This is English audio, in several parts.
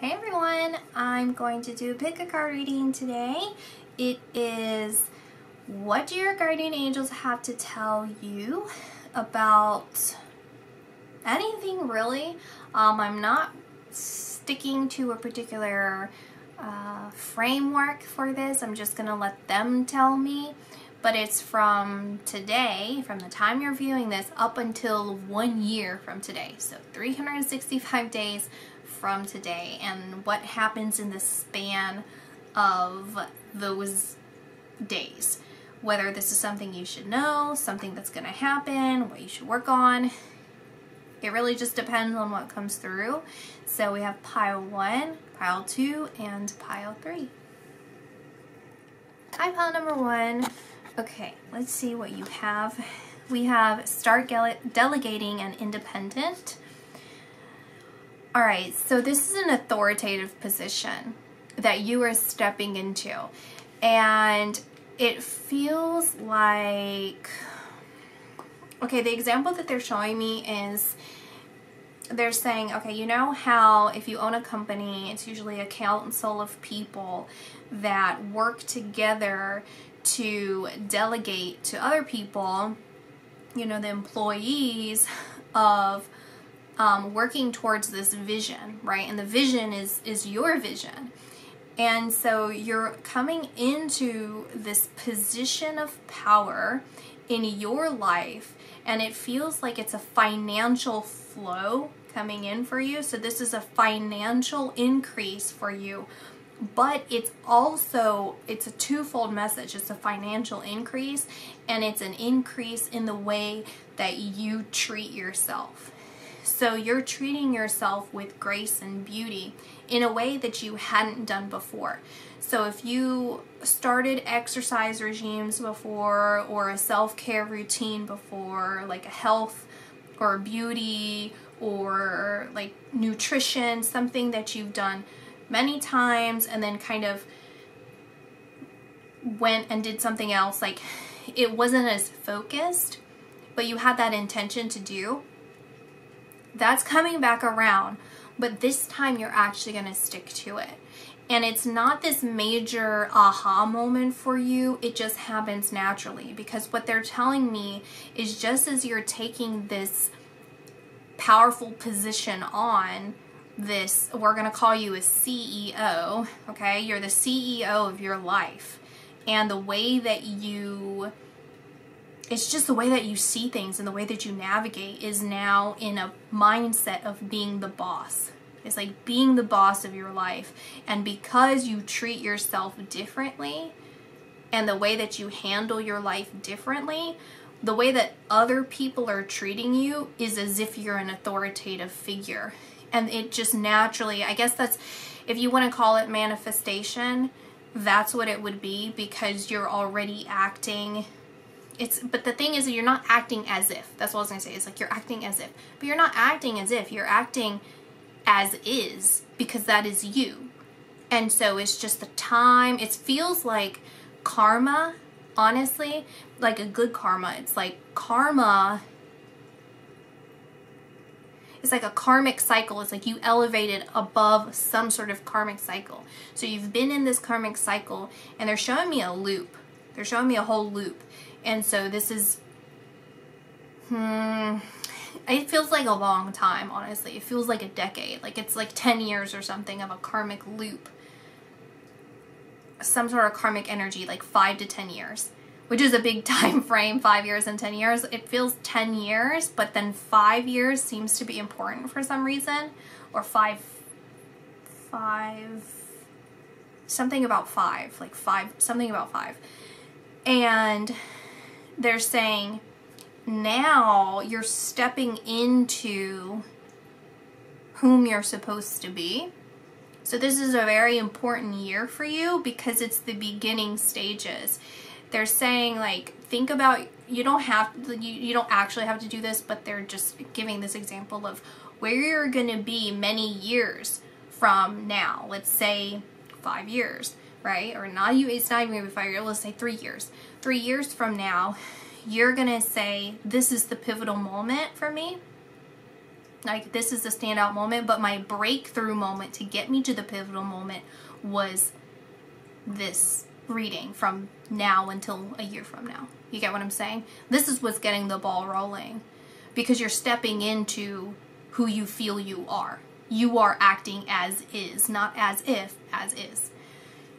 Hey everyone, I'm going to do a pick a card reading today. It is what do your guardian angels have to tell you about anything really. I'm not sticking to a particular framework for this. I'm just gonna let them tell me, but it's from today, from the time you're viewing this up until 1 year from today, so 365 days from today, and what happens in the span of those days. Whether this is something you should know, something that's going to happen, what you should work on. It really just depends on what comes through. So we have pile 1, pile 2, and pile 3. Hi, pile number 1. Okay, let's see what you have. We have start delegating and independent. All right, so this is an authoritative position that you are stepping into, and it feels like, okay, the example that they're showing me is they're saying, okay, you know how if you own a company, it's usually a council of people that work together to delegate to other people, you know, the employees of working towards this vision, right? And the vision is your vision. And so you're coming into this position of power in your life, and it feels like it's a financial flow coming in for you. So this is a financial increase for you, but it's also, it's a twofold message. It's a financial increase, and it's an increase in the way that you treat yourself. So you're treating yourself with grace and beauty in a way that you hadn't done before. So if you started exercise regimes before, or a self-care routine before, like a health or beauty or like nutrition, something that you've done many times and then kind of went and did something else, like it wasn't as focused, but you had that intention to do, that's coming back around, but this time you're actually going to stick to it. And it's not this major aha moment for you, it just happens naturally, because what they're telling me is just as you're taking this powerful position on this, we're going to call you a CEO, okay? You're the CEO of your life, and the way that you, it's just the way that you see things and the way that you navigate is now in a mindset of being the boss. It's like being the boss of your life. And because you treat yourself differently and the way that you handle your life differently, the way that other people are treating you is as if you're an authoritative figure. And it just naturally, I guess that's, if you want to call it manifestation, that's what it would be, because you're already acting. But the thing is that you're not acting as if. That's what I was going to say. It's like you're acting as if. But you're not acting as if. You're acting as is, because that is you. And so it's just the time. It feels like karma, honestly, like a good karma. It's like karma. It's like a karmic cycle. It's like you elevated above some sort of karmic cycle. So you've been in this karmic cycle, and they're showing me a loop. They're showing me a whole loop. And so this is, it feels like a long time, honestly. It feels like a decade. Like it's like 10 years or something of a karmic loop. Some sort of karmic energy, like 5 to 10 years, which is a big time frame, 5 years and 10 years. It feels 10 years, but then 5 years seems to be important for some reason. Or something about something about 5. And they're saying now you're stepping into whom you're supposed to be. So this is a very important year for you because it's the beginning stages. They're saying, like, think about, you don't actually have to do this, but they're just giving this example of where you're going to be many years from now. Let's say 5 years, right? Or not, it's not even going to be 5 years. Let's say 3 years. 3 years from now, you're going to say, this is the pivotal moment for me. Like, this is the standout moment, but my breakthrough moment to get me to the pivotal moment was this reading from now until a year from now. You get what I'm saying? This is what's getting the ball rolling, because you're stepping into who you feel you are. You are acting as is, not as if, as is.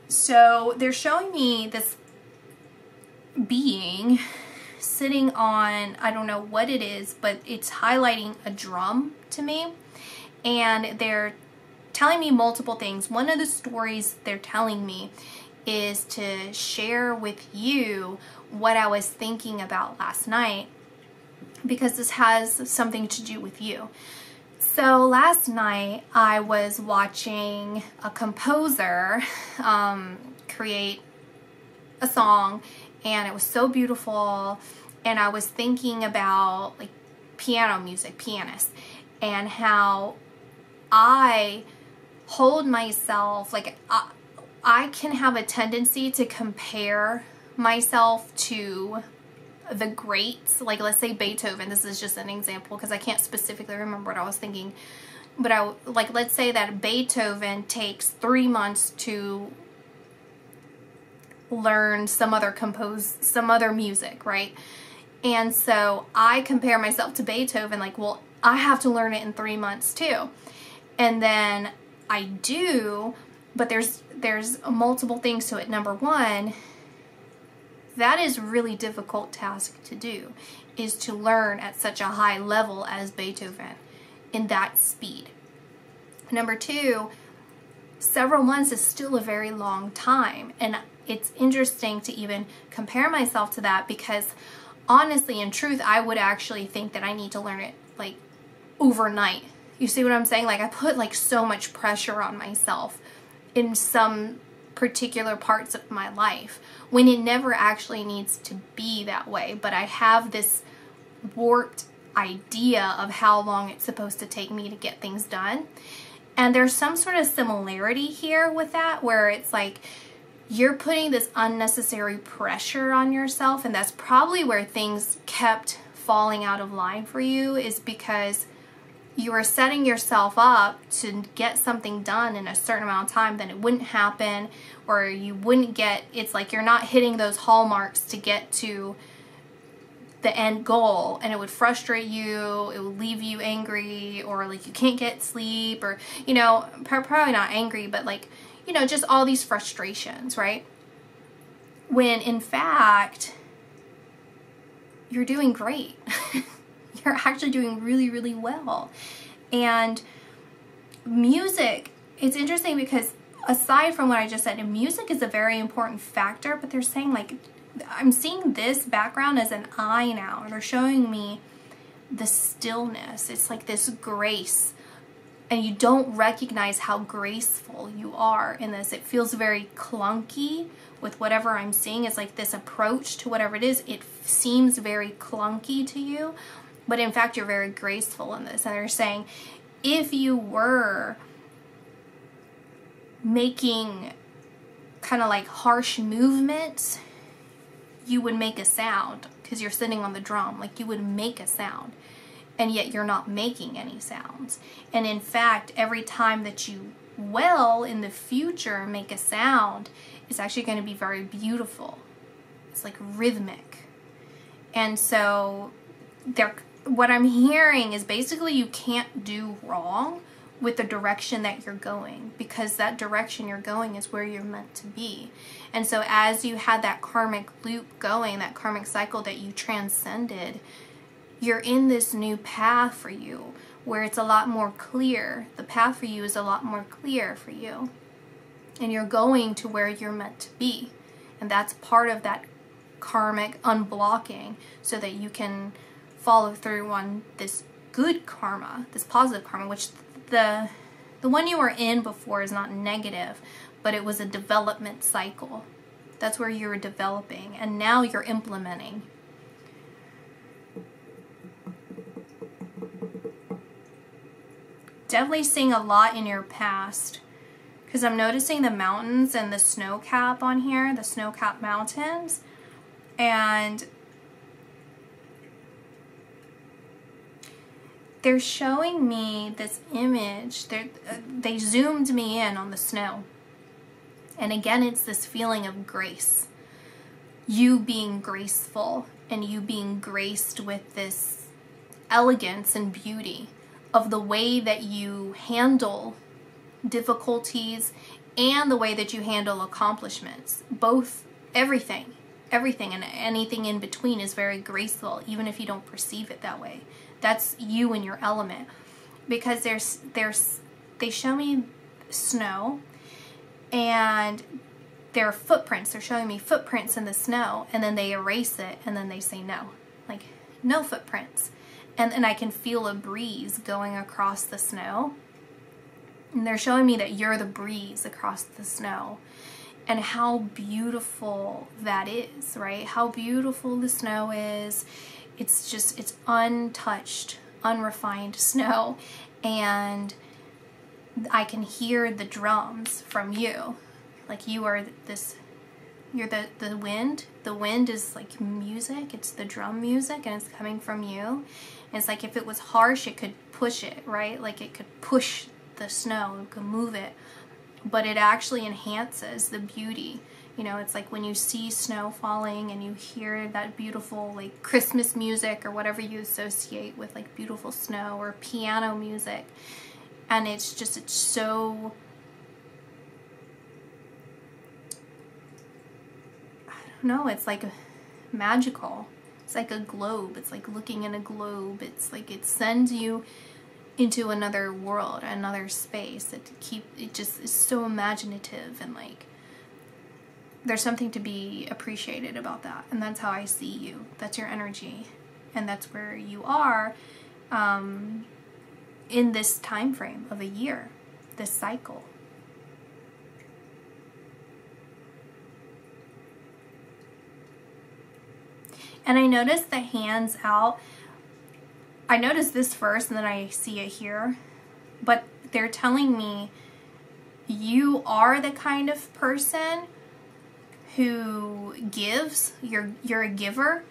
So they're showing me this being sitting on, I don't know what it is, but it's highlighting a drum to me. And they're telling me multiple things. One of the stories they're telling me is to share with you what I was thinking about last night, because this has something to do with you. So last night I was watching a composer create a song, and it was so beautiful, and I was thinking about like piano music, pianists, and how I hold myself, like I can have a tendency to compare myself to the greats, like let's say Beethoven. This is just an example because I can't specifically remember what I was thinking, but let's say that Beethoven takes 3 months to learn some other music, right? And so I compare myself to Beethoven, like, well, I have to learn it in 3 months too. And then I do, but there's multiple things to it. Number one, that is a really difficult task to do, is to learn at such a high level as Beethoven in that speed. Number two, several months is still a very long time, and it's interesting to even compare myself to that, because honestly, in truth, I would actually think that I need to learn it like overnight. You see what I'm saying? Like, I put like so much pressure on myself in some particular parts of my life when it never actually needs to be that way. But I have this warped idea of how long it's supposed to take me to get things done. And there's some sort of similarity here with that, where it's like you're putting this unnecessary pressure on yourself, and that's probably where things kept falling out of line for you, is because you were setting yourself up to get something done in a certain amount of time, then it wouldn't happen, or you wouldn't get, it's like you're not hitting those hallmarks to get to the end goal, and it would frustrate you, it would leave you angry, or like you can't get sleep, or, you know, probably not angry, but like, you know, just all these frustrations, right? When in fact, you're doing great. You're actually doing really, really well. And music, it's interesting because aside from what I just said, music is a very important factor, but they're saying like, I'm seeing this background as an eye now, and they're showing me the stillness. It's like this grace, and you don't recognize how graceful you are in this. It feels very clunky with whatever I'm seeing. It's like this approach to whatever it is, it seems very clunky to you, but in fact you're very graceful in this. And they're saying if you were making kind of like harsh movements, you would make a sound because you're sitting on the drum. Like, you would make a sound, and yet you're not making any sounds. And in fact, every time that you will in the future make a sound, it's actually going to be very beautiful. It's like rhythmic. And so what I'm hearing is basically you can't do wrong with the direction that you're going, because that direction you're going is where you're meant to be. And so as you had that karmic loop going, that karmic cycle that you transcended, you're in this new path for you where it's a lot more clear. The path for you is a lot more clear for you. And you're going to where you're meant to be. And that's part of that karmic unblocking, so that you can follow through on this good karma, this positive karma, which the one you were in before is not negative, but it was a development cycle. That's where you were developing, and now you're implementing. Definitely seeing a lot in your past, because I'm noticing the mountains and the snow cap on here, the snow cap mountains, and they're showing me this image. They zoomed me in on the snow. And again, it's this feeling of grace. You being graceful and you being graced with this elegance and beauty of the way that you handle difficulties and the way that you handle accomplishments. Both, everything and anything in between is very graceful, even if you don't perceive it that way. That's you in your element. Because they show me snow, and there are footprints. They're showing me footprints in the snow, and then they erase it, and then they say no. Like, no footprints. And I can feel a breeze going across the snow. And they're showing me that you're the breeze across the snow. And how beautiful that is, right? How beautiful the snow is. It's untouched, unrefined snow. And I can hear the drums from you. Like, you are this, you're the wind. The wind is like music. It's the drum music, and it's coming from you. And it's like, if it was harsh, it could push it, right? Like, it could push the snow, it could move it. But it actually enhances the beauty. You know, it's like when you see snow falling and you hear that beautiful, like, Christmas music or whatever you associate with, like, beautiful snow or piano music. And it's so, I don't know, it's like magical. It's like a globe. It's like looking in a globe. It's like it sends you into another world, another space. It just is so imaginative, and like there's something to be appreciated about that. And that's how I see you. That's your energy, and that's where you are in this time frame of a year, this cycle. And I noticed the hands out. I noticed this first, and then I see it here. But they're telling me you are the kind of person who gives. You're a giver.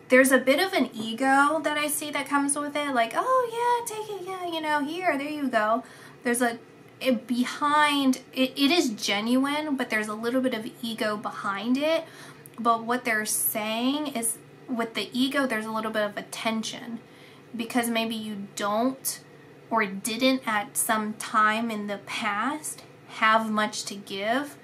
There's a bit of an ego that I see that comes with it. Like, oh yeah, take it, yeah, you know, here, there you go. There's behind it. It is genuine, but there's a little bit of ego behind it. But what they're saying is, with the ego, there's a little bit of a tension, because maybe you don't or didn't at some time in the past have much to give,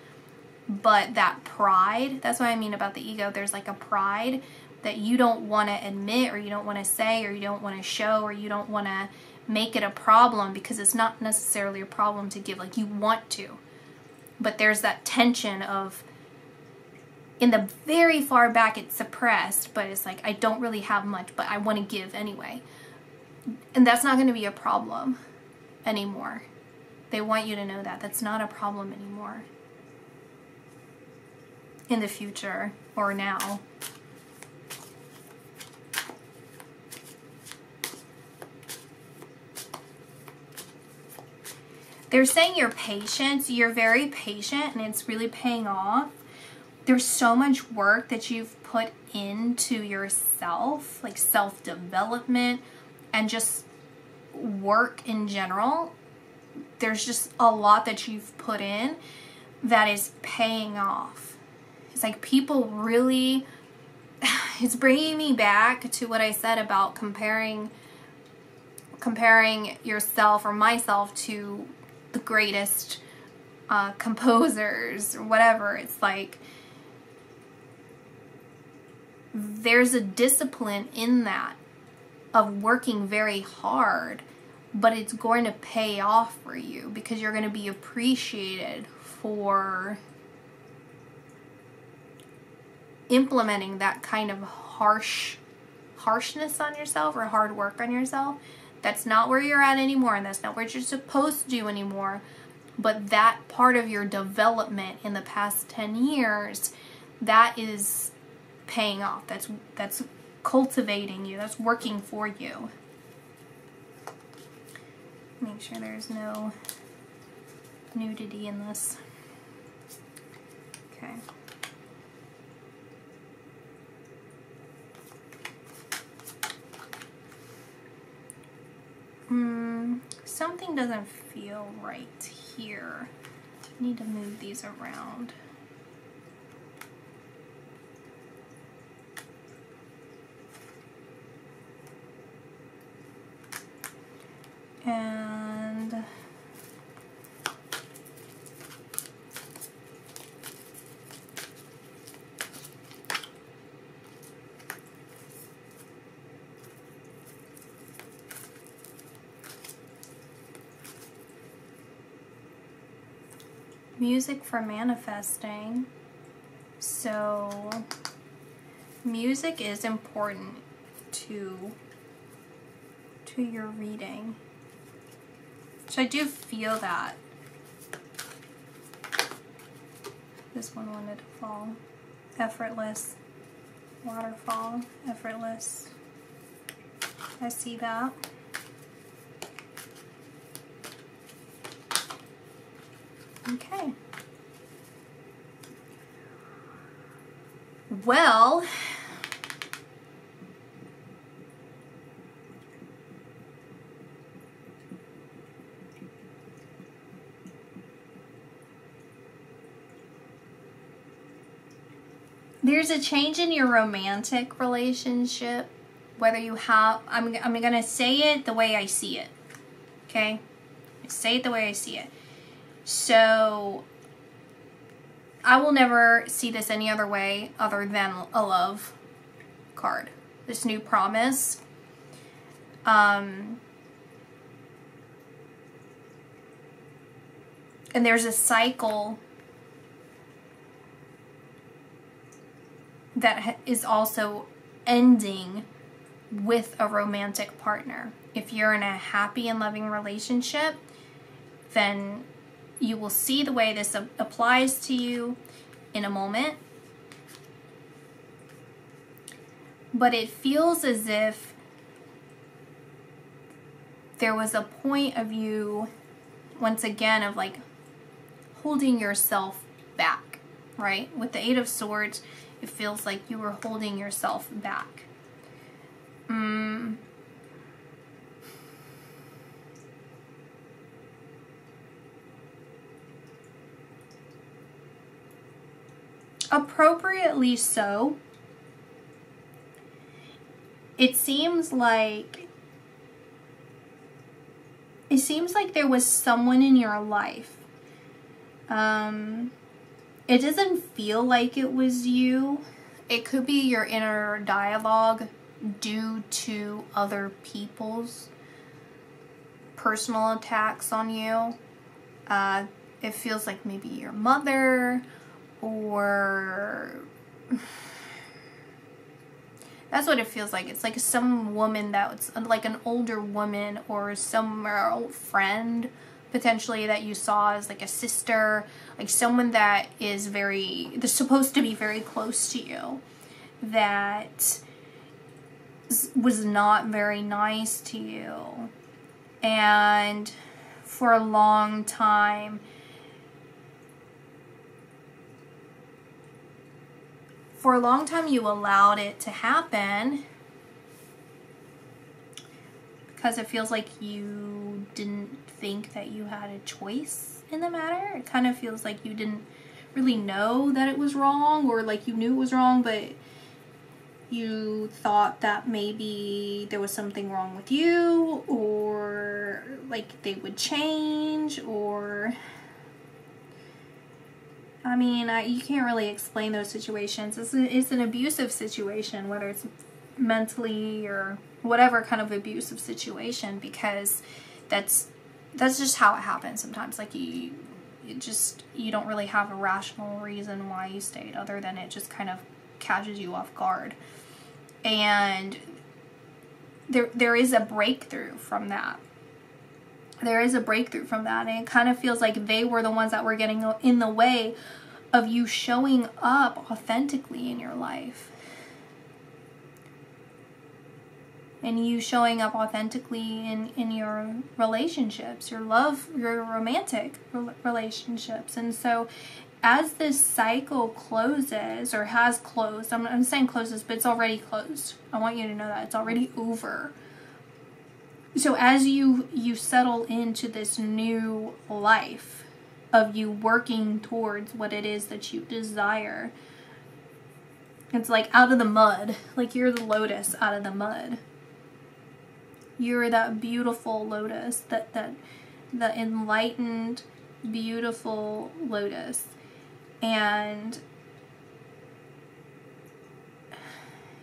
but that pride, that's what I mean about the ego. There's like a pride that you don't want to admit, or you don't want to say, or you don't want to show, or you don't want to make it a problem, because it's not necessarily a problem to give. Like, you want to, but there's that tension of, in the very far back, it's suppressed, but it's like, I don't really have much, but I want to give anyway. And that's not going to be a problem anymore. They want you to know that. That's not a problem anymore. In the future, or now. They're saying you're patient. You're very patient, and it's really paying off. There's so much work that you've put into yourself, like self-development and just work in general. There's just a lot that you've put in that is paying off. It's like people really, it's bringing me back to what I said about comparing yourself or myself to the greatest composers or whatever. It's like, there's a discipline in that of working very hard, but it's going to pay off for you, because you're going to be appreciated for implementing that kind of harshness on yourself, or hard work on yourself. That's not where you're at anymore, and that's not what you're supposed to do anymore. But that part of your development in the past 10 years, that is paying off. That's cultivating you. That's working for you. Make sure there's no nudity in this. Okay. Something doesn't feel right here. I need to move these around. And music for manifesting. So music is important to your reading. So I do feel that. This one wanted to fall. Effortless. Waterfall. Effortless. I see that. Okay. Well, there's a change in your romantic relationship, whether you have, I'm going to say it the way I see it, okay? Say it the way I see it. So, I will never see this any other way other than a love card. This new promise. And there's a cycle that is also ending with a romantic partner. If you're in a happy and loving relationship, then you will see the way this applies to you in a moment. But it feels as if there was a point of you, once again, of like holding yourself back, right? With the Eight of Swords, it feels like you were holding yourself back. Appropriately so. It seems like there was someone in your life. It doesn't feel like it was you. It could be your inner dialogue due to other people's personal attacks on you. It feels like maybe your mother, or that's what it feels like. It's like some woman that's like an older woman, or some old friend potentially that you saw as like a sister, like someone that is they're supposed to be very close to you, that was not very nice to you. And for a long time, you allowed it to happen because it feels like you didn't think that you had a choice in the matter. It kind of feels like you didn't really know that it was wrong, or like you knew it was wrong, but you thought that maybe there was something wrong with you, or like they would change, or I mean, you can't really explain those situations. It's an abusive situation, whether it's mentally or whatever kind of abusive situation, because that's just how it happens sometimes. Like you don't really have a rational reason why you stayed, other than it just kind of catches you off guard. And there is a breakthrough from that. There is a breakthrough from that, and it kind of feels like they were the ones that were getting in the way of you showing up authentically in your life. And you showing up authentically in your relationships, your romantic relationships. And so as this cycle closes, or has closed, I'm saying closes, but it's already closed. I want you to know that it's already over. So as you settle into this new life of you working towards what it is that you desire, it's like out of the mud, like you're the lotus out of the mud. You're that beautiful lotus, the enlightened, beautiful lotus. And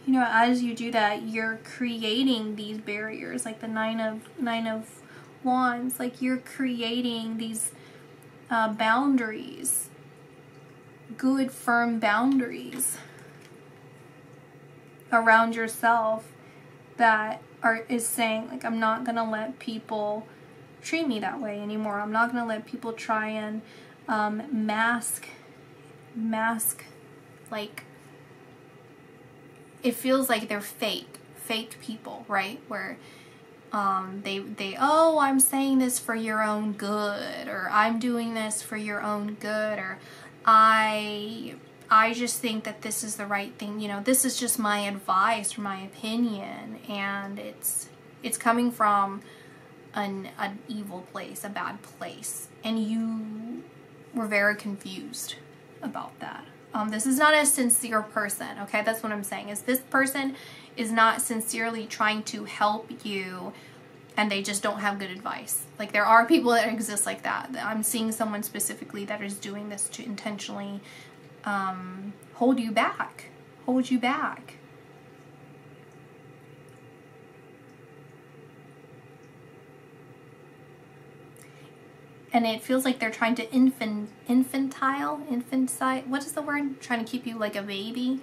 you know, as you do that, you're creating these barriers, like the nine of wands, like you're creating these boundaries, good firm boundaries around yourself that is saying, like, I'm not gonna let people treat me that way anymore. I'm not gonna let people try and mask, like, it feels like they're fake people, right? Where they oh, I'm saying this for your own good, or I'm doing this for your own good, or I just think that this is the right thing, you know, this is just my advice or my opinion, and it's coming from an evil place, a bad place, and you were very confused about that. This is not a sincere person, okay? That's what I'm saying, is this person is not sincerely trying to help you, and they just don't have good advice. Like, there are people that exist like that. I'm seeing someone specifically that is doing this to intentionally hold you back. And it feels like they're trying to infantile, what is the word? Trying to keep you like a baby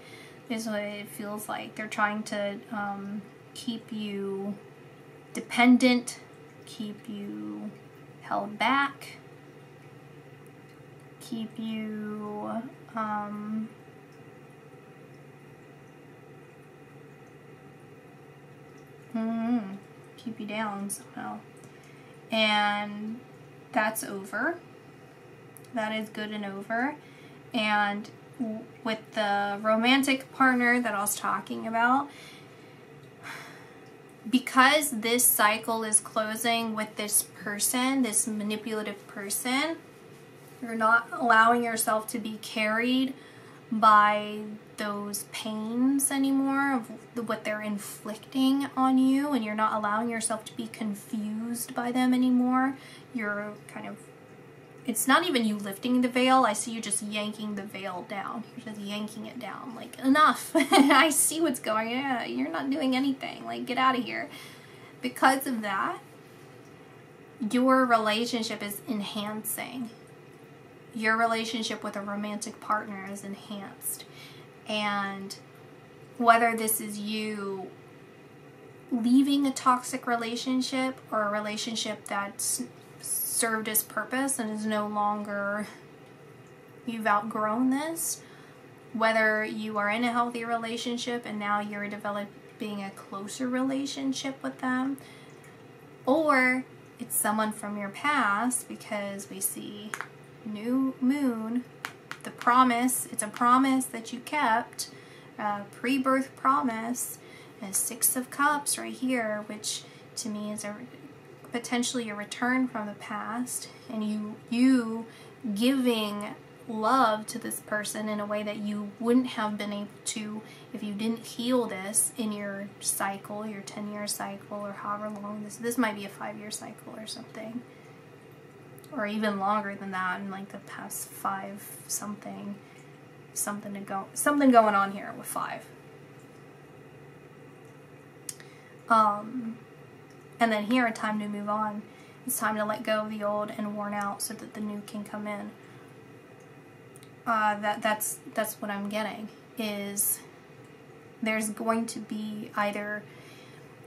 is what it feels like. They're trying to keep you dependent, keep you held back, keep you keep you down somehow. And that's over. That is good and over. And with the romantic partner that I was talking about, because this cycle is closing with this person, this manipulative person, you're not allowing yourself to be carried by those pains anymore of what they're inflicting on you, and you're not allowing yourself to be confused by them anymore. You're kind of, it's not even you lifting the veil, I see you just yanking the veil down. You're just yanking it down, like, enough. I see what's going on. You're not doing anything, like, get out of here. Because of that, your relationship is enhancing. Your relationship with a romantic partner is enhanced. And whether this is you leaving a toxic relationship or a relationship that's served its purpose and is no longer, you've outgrown this, whether you are in a healthy relationship and now you're developing a closer relationship with them, or it's someone from your past, because we see new moon, the promise, it's a promise that you kept, pre-birth promise, and 6 of Cups right here, which to me is potentially a return from the past, and you giving love to this person in a way that you wouldn't have been able to if you didn't heal this in your cycle, your 10-year cycle, or however long this might be a 5-year cycle or something, or even longer than that, in like the past 5 something going on here with 5. And then here, a time to move on. It's time to let go of the old and worn out so that the new can come in. That's what I'm getting, is there's going to be either,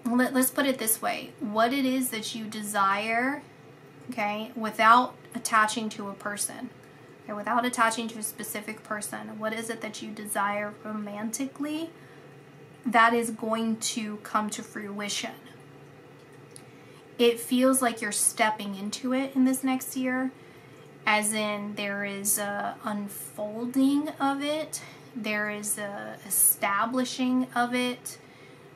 let's put it this way, what it is that you desire, okay, without attaching to a person, okay, without attaching to a specific person, what is it that you desire romantically, that is going to come to fruition. It feels like you're stepping into it in this next year, as in there is a unfolding of it, there is a establishing of it,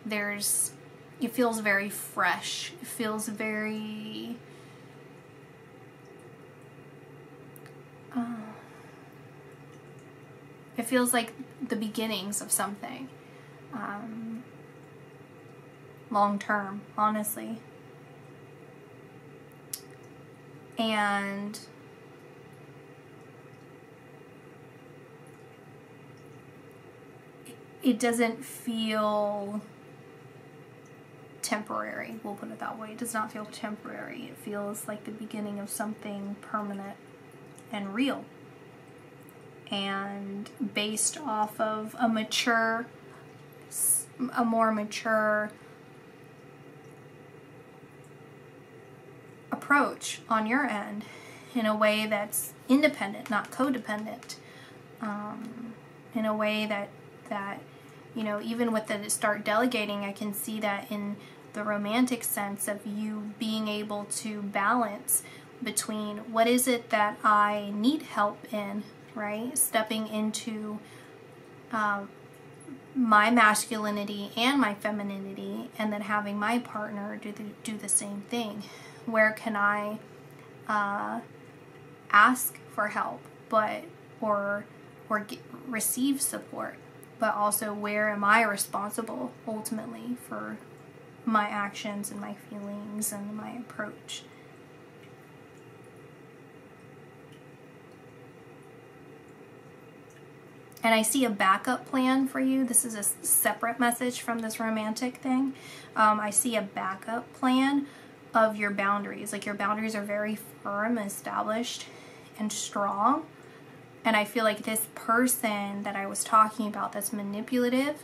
there's it feels very fresh. It feels very it feels like the beginnings of something. Long term, honestly. And it doesn't feel temporary, we'll put it that way. It does not feel temporary. It feels like the beginning of something permanent and real, and based off of a more mature approach on your end, in a way that's independent, not codependent, in a way that you know, even with the start delegating, I can see that in the romantic sense of you being able to balance between what is it that I need help in, right? Stepping into my masculinity and my femininity, and then having my partner do the same thing. Where can I ask for help, or receive support, but also where am I responsible ultimately for my actions and my feelings and my approach? And I see a backup plan for you. This is a separate message from this romantic thing. I see a backup plan of your boundaries. Like, your boundaries are very firm, established, and strong. And I feel like this person that I was talking about that's manipulative,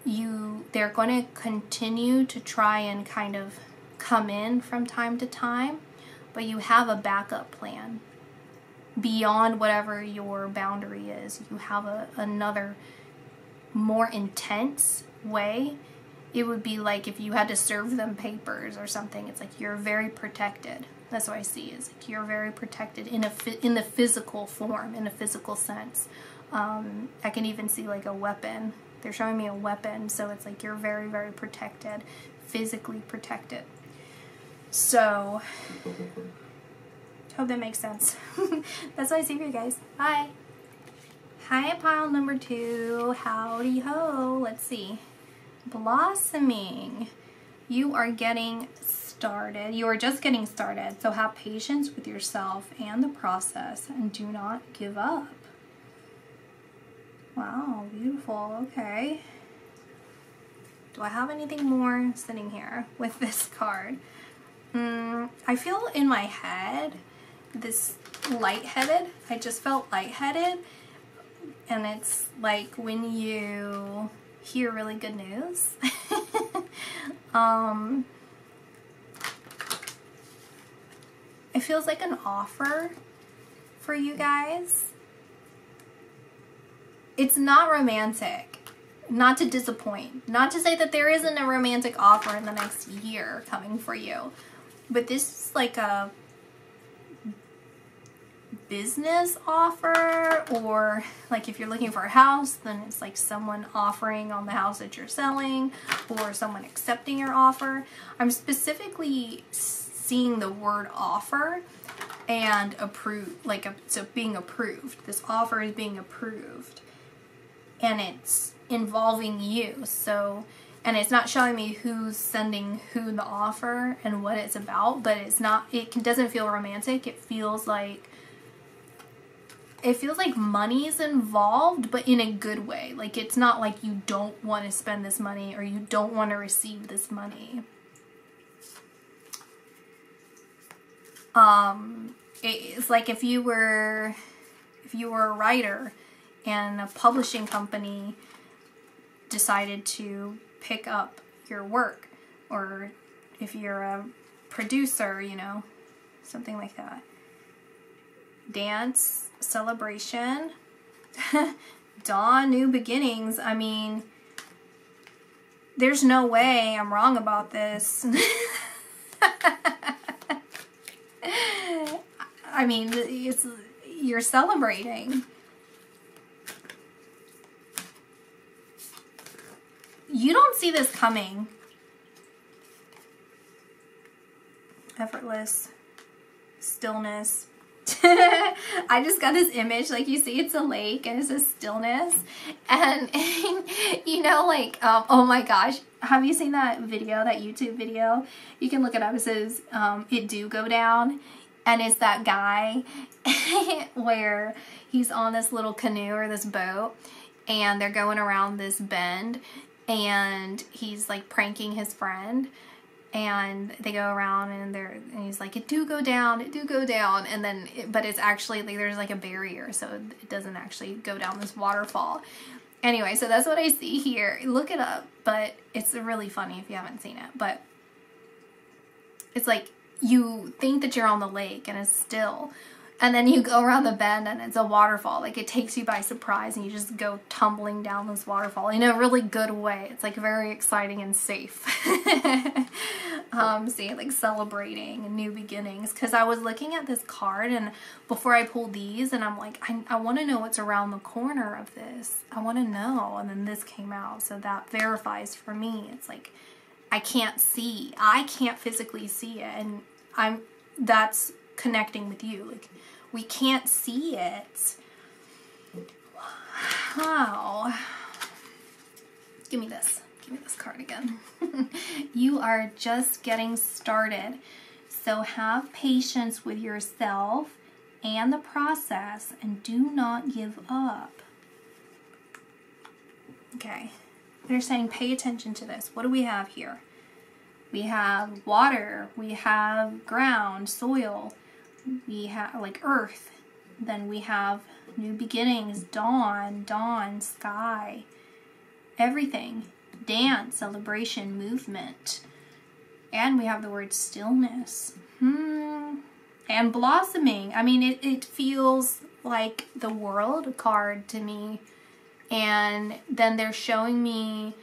they're going to continue to try and kind of come in from time to time, but you have a backup plan. Beyond whatever your boundary is, you have another more intense way. It would be like if you had to serve them papers or something. It's like you're very protected. That's what I see, is like you're very protected in the physical form, in a physical sense. I can even see like a weapon. They're showing me a weapon, so it's like you're very, very protected, physically protected. So, hope that makes sense. That's what I see for you guys. Bye. Hi, pile number 2. Howdy ho. Let's see. Blossoming. You are getting started. You are just getting started. So have patience with yourself and the process, and do not give up. Wow, beautiful. Okay. Do I have anything more sitting here with this card? I feel in my head this lightheaded. I just felt lightheaded. And it's like when you hear really good news. It feels like an offer for you guys. It's not romantic. Not to disappoint. Not to say that there isn't a romantic offer in the next year coming for you. But this is like a business offer, or like if you're looking for a house, then it's like someone offering on the house that you're selling, or someone accepting your offer. I'm specifically seeing the word offer and approved, like so being approved. This offer is being approved, and it's involving you. So, and it's not showing me who's sending who the offer and what it's about, but it's not, doesn't feel romantic. It feels like money's involved, but in a good way. Like, it's not like you don't want to spend this money or you don't want to receive this money. It's like if you were a writer and a publishing company decided to pick up your work, or if you're a producer, you know, something like that. Dance, celebration, dawn, new beginnings. I mean, there's no way I'm wrong about this. I mean, you're celebrating. You don't see see this coming. Effortless stillness. I just got this image, like you see it's a lake and it says stillness, and you know, like oh my gosh, have you seen that video, that YouTube video? You can look it up. It says it do go down, and it's that guy where he's on this little canoe or this boat, and they're going around this bend, and he's like pranking his friend. And they go around and he's like, it do go down, and then, but it's actually like, there's like a barrier, so it doesn't actually go down this waterfall. Anyway, so that's what I see here. Look it up, but it's really funny if you haven't seen it. But it's like, you think that you're on the lake and it's still, and then you go around the bend and it's a waterfall. Like, it takes you by surprise and you just go tumbling down this waterfall in a really good way. It's like very exciting and safe. See, like celebrating new beginnings. Because I was looking at this card, and before I pulled these, and I'm like, I want to know what's around the corner of this. I want to know. And then this came out, so that verifies for me. It's like, I can't physically see it, and that's connecting with you. Like, we can't see it. Wow. Give me this card again. You are just getting started, so have patience with yourself and the process, and do not give up. Okay, they're saying pay attention to this. What do we have here? We have water, we have ground, soil, we have like earth, then we have new beginnings, dawn, sky, everything, dance, celebration, movement, and we have the word stillness, and blossoming. I mean, it feels like the World card to me. And then they're showing me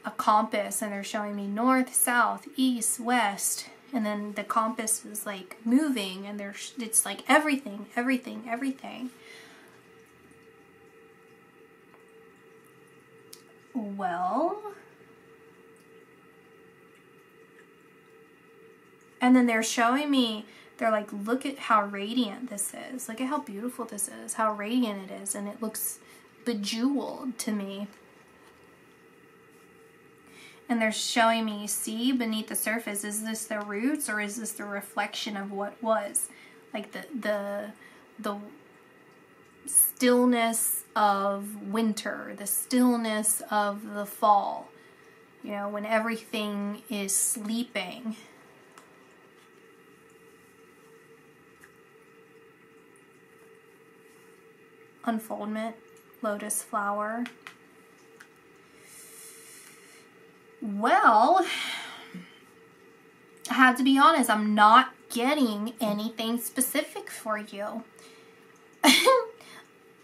a compass, and they're showing me north, south, east, west, and then the compass is like moving, and it's like everything. Well, and then they're showing me, they're like, look at how radiant this is. Look at how beautiful this is, how radiant it is, and it looks bejeweled to me. And they're showing me, see beneath the surface, is this the roots or is this the reflection of what was? Like the stillness of winter, the stillness of the fall, you know, when everything is sleeping. Unfoldment, lotus flower. Well, I have to be honest, I'm not getting anything specific for you.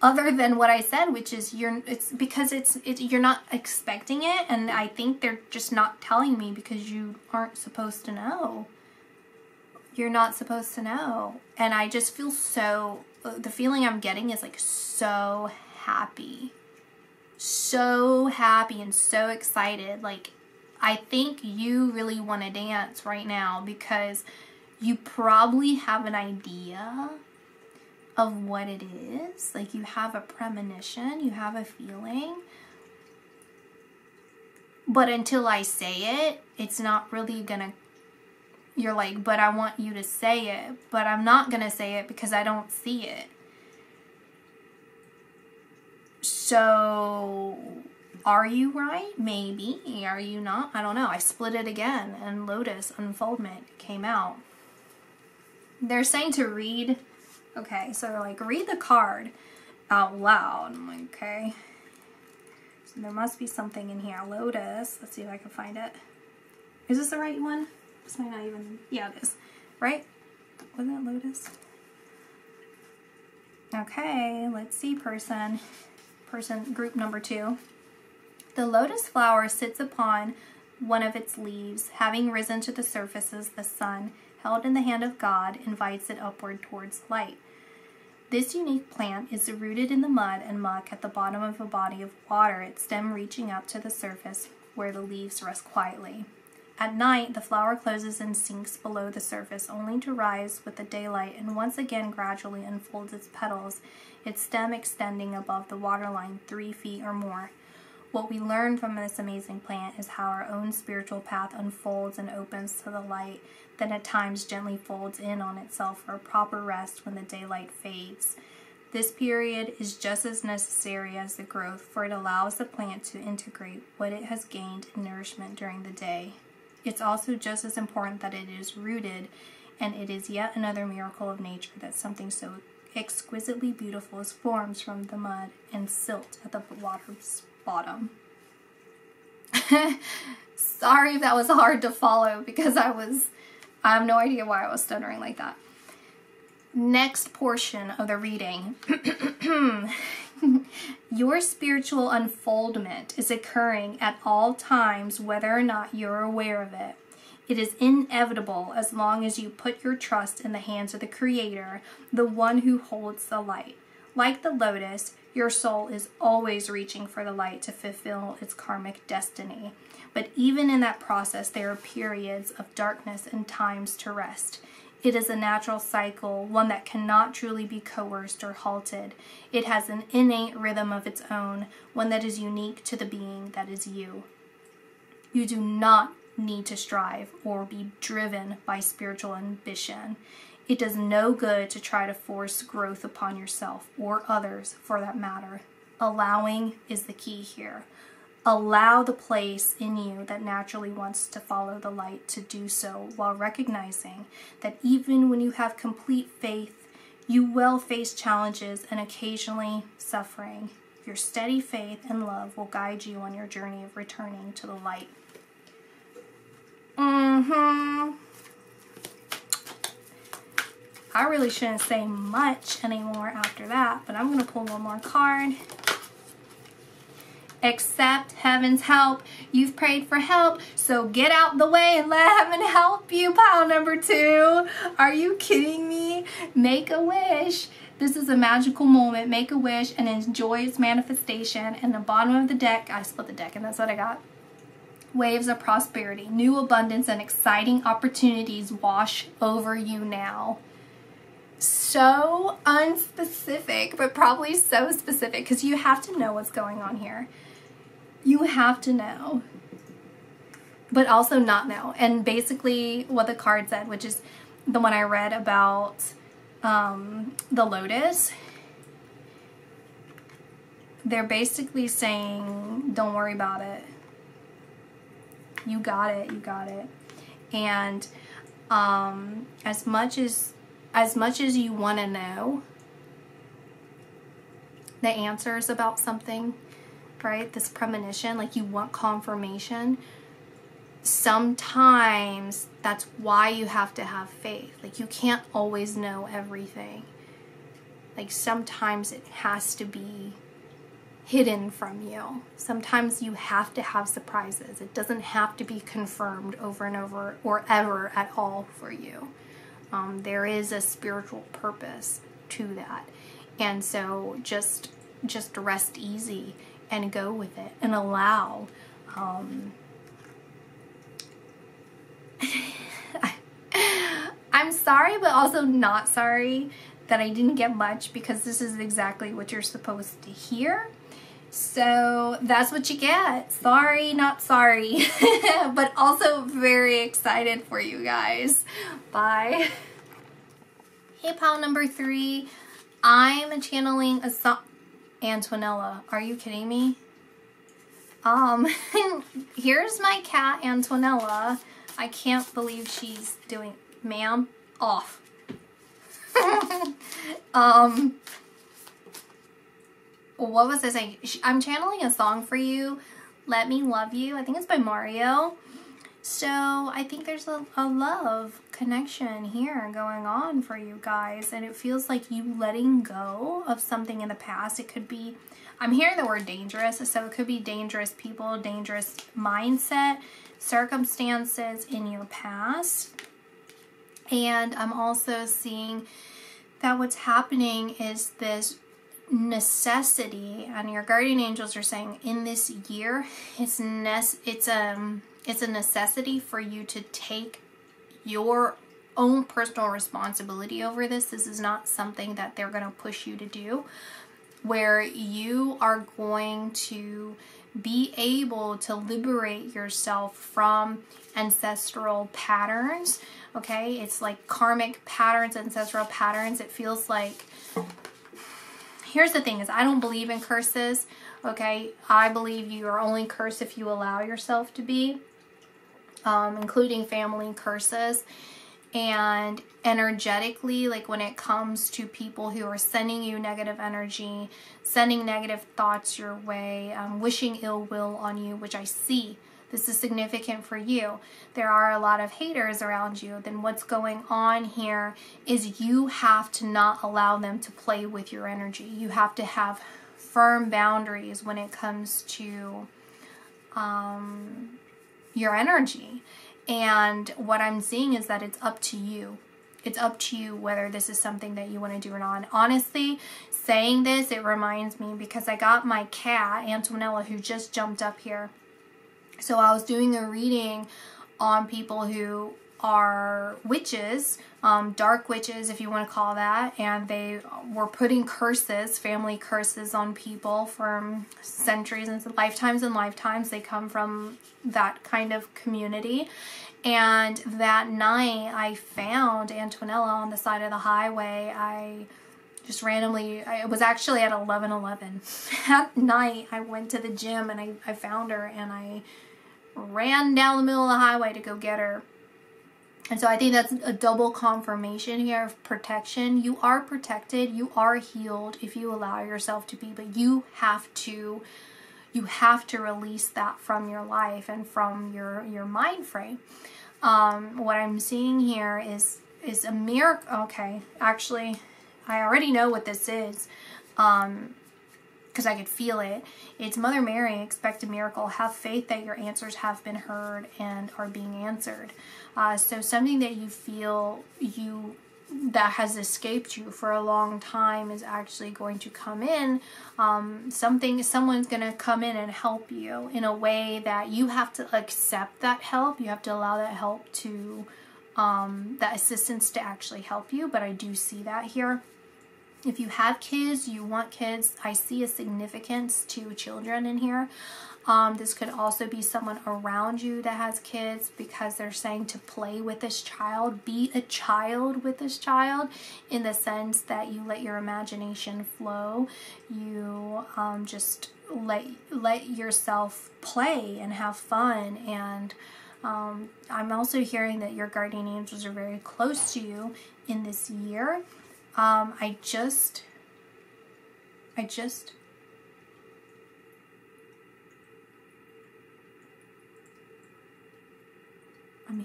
Other than what I said, which is it's because you're not expecting it, and I think they're just not telling me because you aren't supposed to know. You're not supposed to know. And I just feel so, the feeling I'm getting is like so happy and so excited. Like, I think you really want to dance right now because you probably have an idea of what it is. Like, you have a premonition, you have a feeling. But until I say it, it's not really gonna, you're like, but I want you to say it, but I'm not gonna say it because I don't see it. So, are you right? Maybe. Are you not? I don't know. I split it again, and Lotus Unfoldment came out. They're saying to read, okay, so they're like, read the card out loud. I'm like, okay. So there must be something in here. Lotus. Let's see if I can find it. Is this the right one? This might not even, yeah, it is. Right? Wasn't it Lotus? Okay, let's see, person group number 2. The lotus flower sits upon one of its leaves, having risen to the surface as the sun, held in the hand of God, invites it upward towards light. This unique plant is rooted in the mud and muck at the bottom of a body of water, its stem reaching up to the surface where the leaves rest quietly. At night, the flower closes and sinks below the surface, only to rise with the daylight and once again gradually unfolds its petals, its stem extending above the waterline 3 feet or more. What we learn from this amazing plant is how our own spiritual path unfolds and opens to the light, then at times gently folds in on itself for a proper rest when the daylight fades. This period is just as necessary as the growth, for it allows the plant to integrate what it has gained in nourishment during the day. It's also just as important that it is rooted, and it is yet another miracle of nature that something so exquisitely beautiful is formed from the mud and silt at the water's bottom. Sorry if that was hard to follow, because I have no idea why I was stuttering like that. Next portion of the reading. Your spiritual unfoldment is occurring at all times, whether or not you're aware of it. It is inevitable as long as you put your trust in the hands of the Creator, the one who holds the light. Like the lotus, your soul is always reaching for the light to fulfill its karmic destiny. But even in that process, there are periods of darkness and times to rest. It is a natural cycle, one that cannot truly be coerced or halted. It has an innate rhythm of its own, one that is unique to the being that is you. You do not need to strive or be driven by spiritual ambition. It does no good to try to force growth upon yourself or others for that matter. Allowing is the key here. Allow the place in you that naturally wants to follow the light to do so, while recognizing that even when you have complete faith, you will face challenges and occasionally suffering. Your steady faith and love will guide you on your journey of returning to the light. I really shouldn't say much anymore after that, but I'm going to pull one more card. Accept heaven's help. You've prayed for help, so get out the way and let heaven help you. Pile number 2. Are you kidding me? Make a wish. This is a magical moment. Make a wish and enjoy its manifestation. And the bottom of the deck, I split the deck and that's what I got. Waves of prosperity, new abundance, and exciting opportunities wash over you now. So unspecific, but probably so specific, because you have to know what's going on here. You have to know, but also not know. And basically what the card said, which is the one I read about the lotus, they're basically saying, don't worry about it. You got it, you got it. And as much as you want to know the answers about something, right? This premonition, like you want confirmation. Sometimes that's why you have to have faith. Like you can't always know everything. Like sometimes it has to be hidden from you. Sometimes you have to have surprises. It doesn't have to be confirmed over and over or ever at all for you. There is a spiritual purpose to that. And so just rest easy and go with it and allow. I'm sorry, but also not sorry that I didn't get much, because this is exactly what you're supposed to hear. So that's what you get. Sorry, not sorry. But also very excited for you guys. Bye. Hey, pile number 3. I'm channeling a song. Antonella, are you kidding me? Here's my cat, Antonella. I can't believe she's doing, ma'am, off. What was I saying? I'm channeling a song for you, Let Me Love You. I think it's by Mario. So I think there's a love connection here going on for you guys, and it feels like you letting go of something in the past. It could be, I'm hearing the word dangerous, so it could be dangerous people, dangerous mindset, circumstances in your past. And I'm also seeing that what's happening is this necessity, and your guardian angels are saying in this year, it's a necessity for you to take your own personal responsibility over this. This is not something that they're going to push you to do, where you are going to be able to liberate yourself from ancestral patterns. Okay, it's like karmic patterns, ancestral patterns. It feels like, here's the thing is, I don't believe in curses. Okay, I believe you are only cursed if you allow yourself to be, including family curses. And energetically, like when it comes to people who are sending you negative energy, sending negative thoughts your way, wishing ill will on you, which I see, this is significant for you. There are a lot of haters around you. Then what's going on here is you have to not allow them to play with your energy. You have to have firm boundaries when it comes to your energy. And what I'm seeing is that it's up to you. It's up to you whether this is something that you want to do or not. And honestly, saying this, it reminds me because I got my cat, Antonella, who just jumped up here. So I was doing a reading on people who are witches, dark witches, if you want to call that, and they were putting curses, family curses on people from centuries and lifetimes. They come from that kind of community. And that night I found Antonella on the side of the highway. I just randomly, it was actually at 11:11 at night. I went to the gym and I found her, and I ran down the middle of the highway to go get her. And so I think that's a double confirmation here of protection. You are protected, you are healed if you allow yourself to be, but you have to release that from your life and from your mind frame. What I'm seeing here is a miracle. Okay, actually, I already know what this is, because I could feel it. It's Mother Mary, expect a miracle. Have faith that your answers have been heard and are being answered. So something that you feel that has escaped you for a long time is actually going to come in. Someone's going to come in and help you in a way that you have to accept that help. You have to allow that help to, that assistance to actually help you. But I do see that here. If you have kids, you want kids, I see a significance to children in here. This could also be someone around you that has kids, because they're saying to play with this child, be a child with this child, in the sense that you let your imagination flow. You just let yourself play and have fun. And I'm also hearing that your guardian angels are very close to you in this year. I'm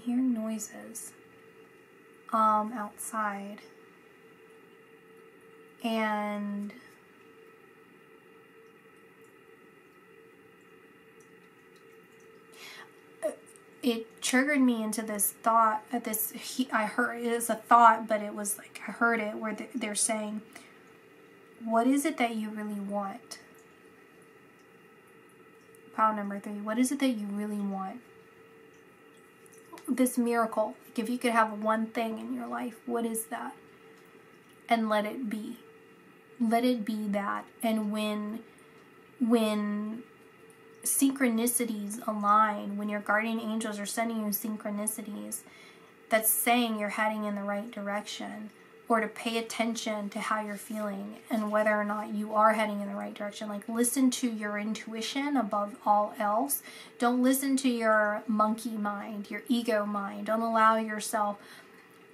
hearing noises outside, and it triggered me into this thought. I heard it is a thought, but it was like I heard it where they're saying, "What is it that you really want?" Pile number 3. What is it that you really want? This miracle. Like if you could have one thing in your life, what is that? And let it be. Let it be that. And when synchronicities align, when your guardian angels are sending you synchronicities, that's saying you're heading in the right direction, or to pay attention to how you're feeling and whether or not you are heading in the right direction. Like, listen to your intuition above all else. Don't listen to your monkey mind, your ego mind. Don't allow yourself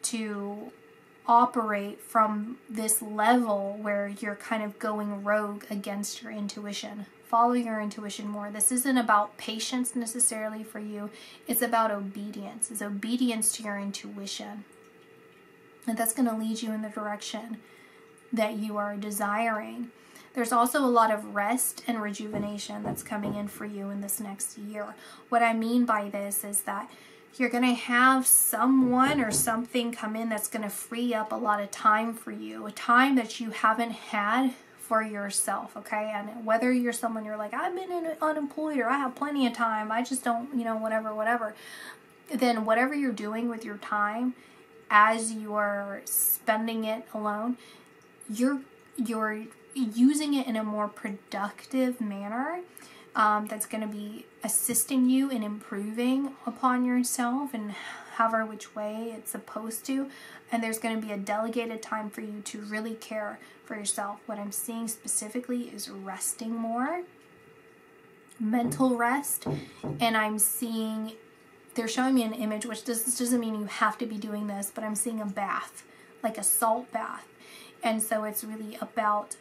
to operate from this level where you're kind of going rogue against your intuition. Follow your intuition more. This isn't about patience necessarily for you. It's about obedience. It's obedience to your intuition. And that's going to lead you in the direction that you are desiring. There's also a lot of rest and rejuvenation that's coming in for you in this next year. What I mean by this is that You're going to have someone or something come in that's going to free up a lot of time for you, a time that you haven't had for yourself, okay? And whether you're someone you're like, I've been unemployed, or I have plenty of time, I just don't, you know, whatever, then whatever you're doing with your time as you're spending it alone, you're using it in a more productive manner. That's going to be assisting you in improving upon yourself and however which way it's supposed to. And there's going to be a delegated time for you to really care for yourself. What I'm seeing specifically is resting more, mental rest. And I'm seeing, they're showing me an image, which this doesn't mean you have to be doing this, but I'm seeing a bath, like a salt bath. And so it's really about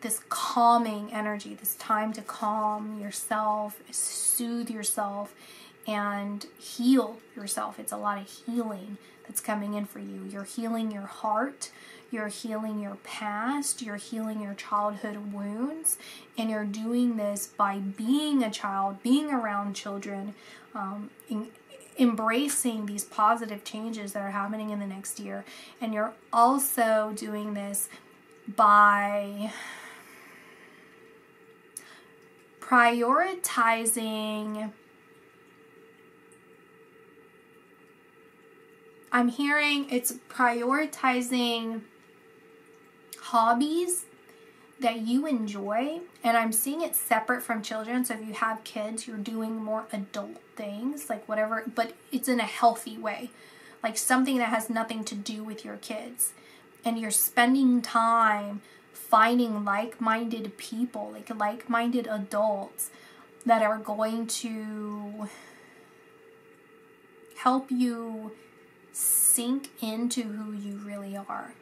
this calming energy, this time to calm yourself, soothe yourself, and heal yourself. It's a lot of healing that's coming in for you. You're healing your heart, you're healing your past, you're healing your childhood wounds, and you're doing this by being a child, being around children, embracing these positive changes that are happening in the next year. And you're also doing this by prioritizing, I'm hearing it's prioritizing hobbies that you enjoy, and I'm seeing it separate from children. So if you have kids, you're doing more adult things, like whatever, but it's in a healthy way, like something that has nothing to do with your kids. And you're spending time finding like-minded people, like like-minded adults that are going to help you sink into who you really are.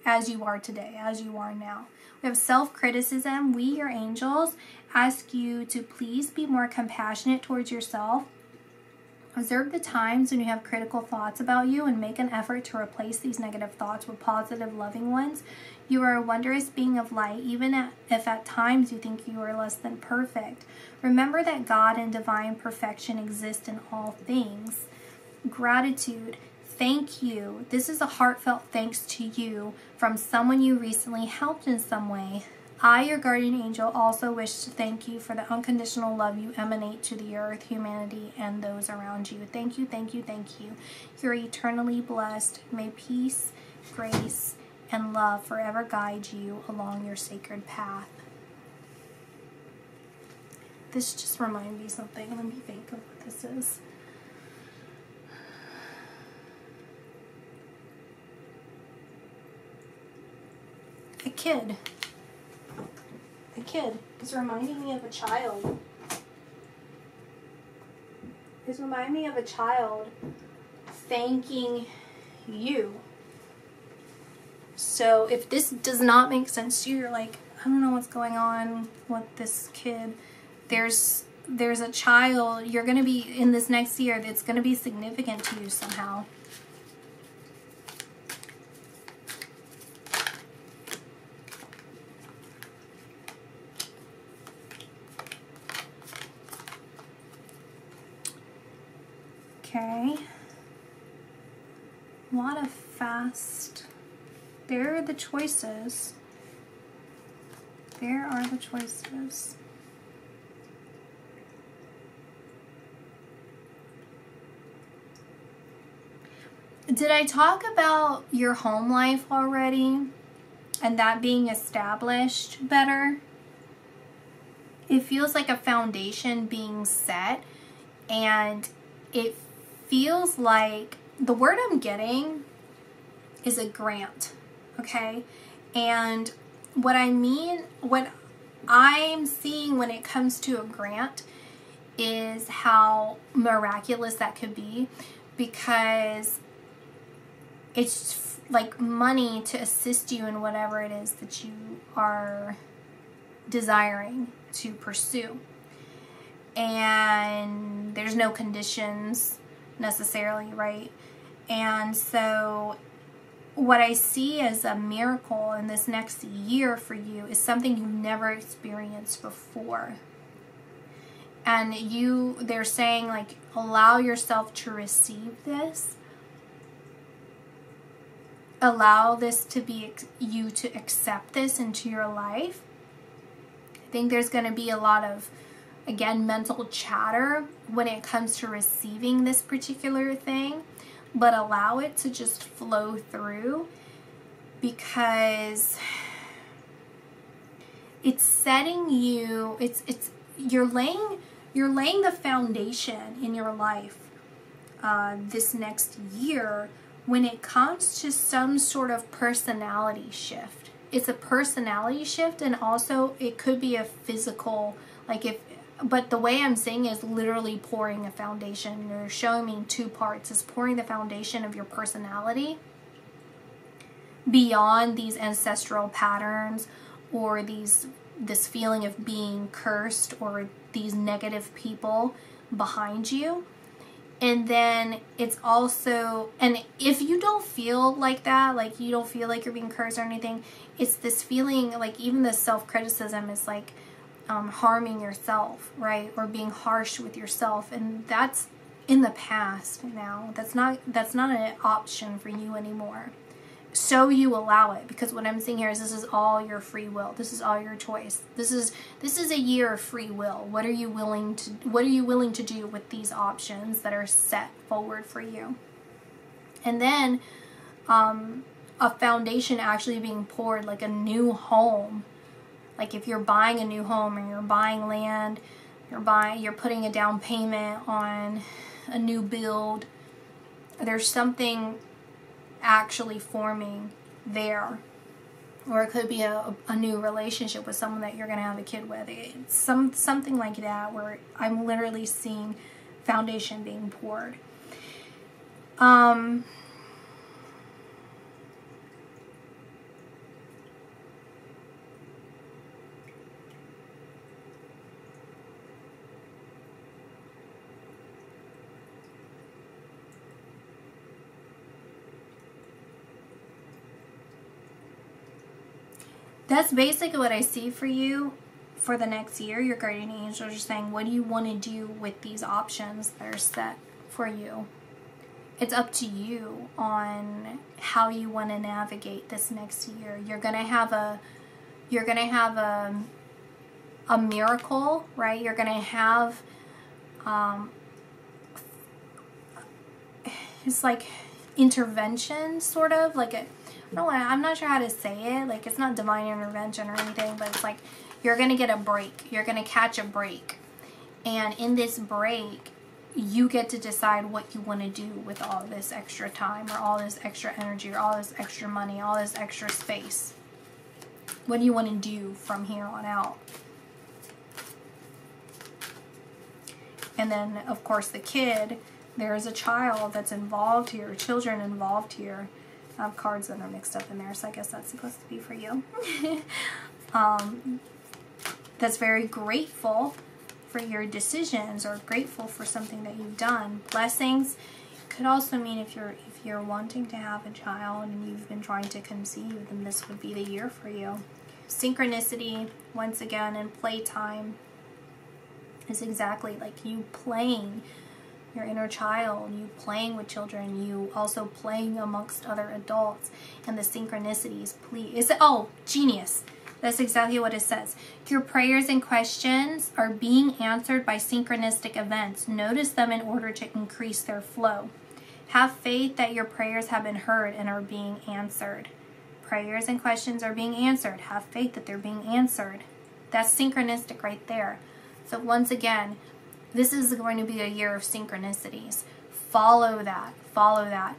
As you are today, as you are now. We have self-criticism. We, your angels, ask you to please be more compassionate towards yourself. Observe the times when you have critical thoughts about you and make an effort to replace these negative thoughts with positive, loving ones. You are a wondrous being of light, even if at times you think you are less than perfect. Remember that God and divine perfection exist in all things. Gratitude. Thank you. This is a heartfelt thanks to you from someone you recently helped in some way. I, your guardian angel, also wish to thank you for the unconditional love you emanate to the earth, humanity, and those around you. Thank you, thank you, thank you. You're eternally blessed. May peace, grace, and love forever guide you along your sacred path. This just reminded me of something. Let me think of what this is. A kid. A kid is reminding me of a child. It's reminding me of a child thanking you. So if this does not make sense to you, you're like, I don't know what's going on with this kid. There's a child, you're going to be in this next year that's going to be significant to you somehow. Okay, a lot of fast. There are the choices. There are the choices. Did I talk about your home life already and that being established better? It feels like a foundation being set, and it feels like the word I'm getting is a grant, okay? And what I'm seeing when it comes to a grant is how miraculous that could be, because it's like money to assist you in whatever it is that you are desiring to pursue. And there's no conditions necessarily, right? And so what I see as a miracle in this next year for you is something you never experienced before. And they're saying, like, allow yourself to receive this. Allow this to be, you to accept this into your life. I think there's going to be a lot of, again, mental chatter when it comes to receiving this particular thing, but allow it to just flow through, because it's setting you, you're laying the foundation in your life this next year when it comes to some sort of personality shift. It's a personality shift, and also it could be a physical, but the way I'm saying is literally pouring a foundation. You're showing me 2 parts. It's pouring the foundation of your personality beyond these ancestral patterns, or this feeling of being cursed, or these negative people behind you. And then it's also, and if you don't feel like that, like you don't feel like you're being cursed or anything, it's this feeling, like even the self-criticism is like harming yourself, right? Or being harsh with yourself. And that's in the past now. That's not an option for you anymore. So you allow it, because what I'm seeing here is this is all your free will. This is all your choice. This is a year of free will. What are you willing to do with these options that are set forward for you? And then a foundation actually being poured, like a new home. Like if you're buying a new home, or you're buying land, you're putting a down payment on a new build, there's something actually forming there. Or it could be a new relationship with someone that you're going to have a kid with. It's something like that, where I'm literally seeing foundation being poured. That's basically what I see for you for the next year. Your guardian angels are saying, what do you want to do with these options that are set for you? It's up to you on how you want to navigate this next year. You're gonna have a miracle, right? You're gonna have it's like intervention, sort of like a, I'm not sure how to say it. Like, it's not divine intervention or anything, but it's like you're going to get a break. You're going to catch a break. And in this break, you get to decide what you want to do with all this extra time, or all this extra energy, or all this extra money, all this extra space. What do you want to do from here on out? And then, of course, the kid, there's a child that's involved here, children involved here. I have cards that are mixed up in there, so I guess that's supposed to be for you. That's very grateful for your decisions, or grateful for something that you've done. Blessings could also mean if you're wanting to have a child and you've been trying to conceive, then this would be the year for you. Synchronicity, once again, and playtime is exactly like you playing your inner child, you playing with children, you also playing amongst other adults, and the synchronicities, please. Oh, genius. That's exactly what it says. Your prayers and questions are being answered by synchronistic events. Notice them in order to increase their flow. Have faith that your prayers have been heard and are being answered. Prayers and questions are being answered. Have faith that they're being answered. That's synchronistic right there. So once again, this is going to be a year of synchronicities. Follow that. Follow that.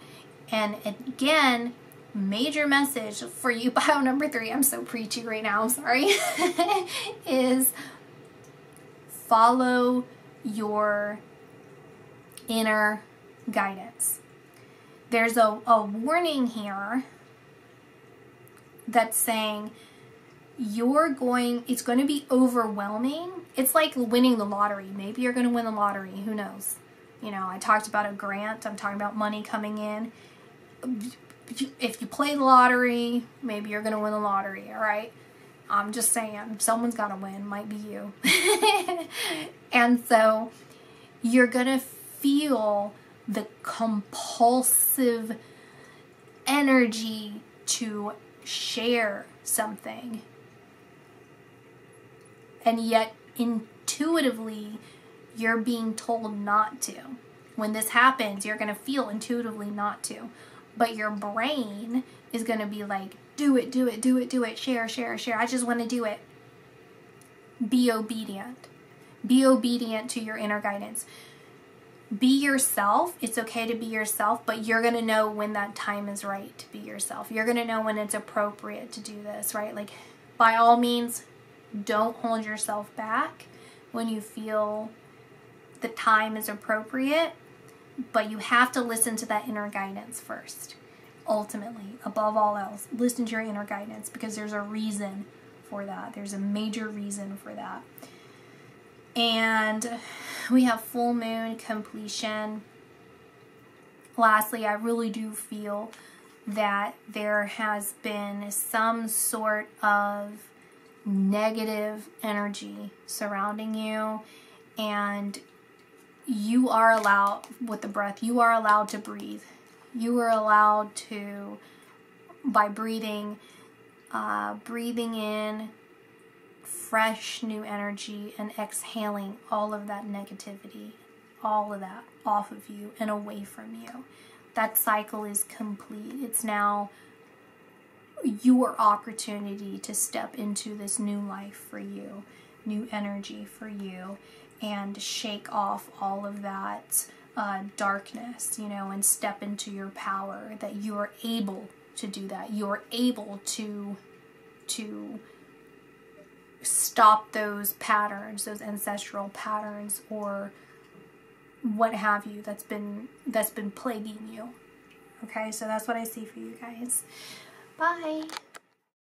And again, major message for you, bio number 3, I'm so preachy right now, I'm sorry, is follow your inner guidance. There's a warning here that's saying it's going to be overwhelming. It's like winning the lottery. Maybe you're going to win the lottery. Who knows? You know, I talked about a grant. I'm talking about money coming in. If you play the lottery, maybe you're going to win the lottery, all right? I'm just saying, someone's got to win. Might be you. And so you're going to feel the compulsive energy to share something. And yet, intuitively, you're being told not to. When this happens, you're going to feel intuitively not to. But your brain is going to be like, do it, do it, do it, do it, share, share, share. I just want to do it. Be obedient. Be obedient to your inner guidance. Be yourself. It's okay to be yourself, but you're going to know when that time is right to be yourself. You're going to know when it's appropriate to do this, right? Like, by all means, don't hold yourself back when you feel the time is appropriate, but you have to listen to that inner guidance first. Ultimately, above all else, listen to your inner guidance, because there's a reason for that. There's a major reason for that. And we have full moon completion. Lastly, I really do feel that there has been some sort of negative energy surrounding you, and you are allowed, with the breath, you are allowed to breathe. You are allowed to, by breathing in fresh new energy and exhaling all of that negativity, all of that off of you and away from you. That cycle is complete. It's now your opportunity to step into this new life for you, new energy for you, and shake off all of that darkness, you know, and step into your power, that you are able to do that. You're able to stop those patterns, those ancestral patterns, or what have you, that's been plaguing you. Okay, so that's what I see for you guys. Bye.